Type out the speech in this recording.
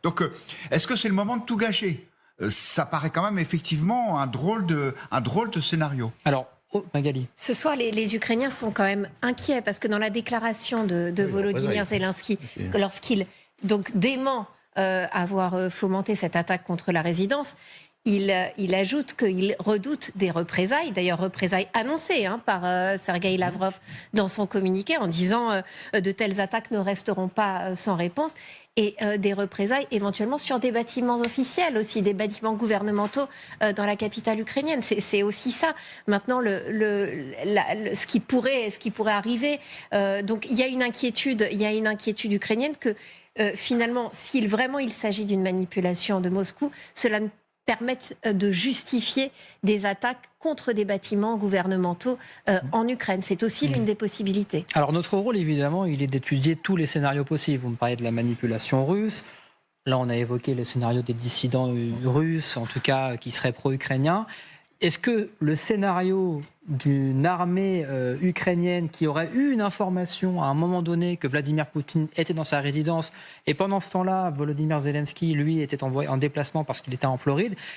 Donc, est-ce que c'est le moment de tout gâcher? Ça paraît quand même effectivement un drôle de scénario. Alors, Magali. Ce soir, les Ukrainiens sont quand même inquiets parce que dans la déclaration de Volodymyr Zelensky, lorsqu'il donc dément avoir fomenté cette attaque contre la résidence, il ajoute qu'il redoute des représailles, d'ailleurs représailles annoncées par Sergueï Lavrov dans son communiqué en disant de telles attaques ne resteront pas sans réponse, et des représailles éventuellement sur des bâtiments officiels aussi, des bâtiments gouvernementaux dans la capitale ukrainienne. C'est aussi ça maintenant ce qui pourrait arriver. Donc il y a une inquiétude ukrainienne que finalement, si vraiment il s'agit d'une manipulation de Moscou, cela ne permettent de justifier des attaques contre des bâtiments gouvernementaux en Ukraine. C'est aussi l'une des possibilités. Alors notre rôle, évidemment, il est d'étudier tous les scénarios possibles. Vous me parlez de la manipulation russe. Là, on a évoqué le scénario des dissidents russes, en tout cas, qui seraient pro-ukrainiens. Est-ce que le scénario d'une armée ukrainienne qui aurait eu une information à un moment donné que Vladimir Poutine était dans sa résidence et pendant ce temps-là, Volodymyr Zelensky, lui, était en déplacement parce qu'il était en Floride,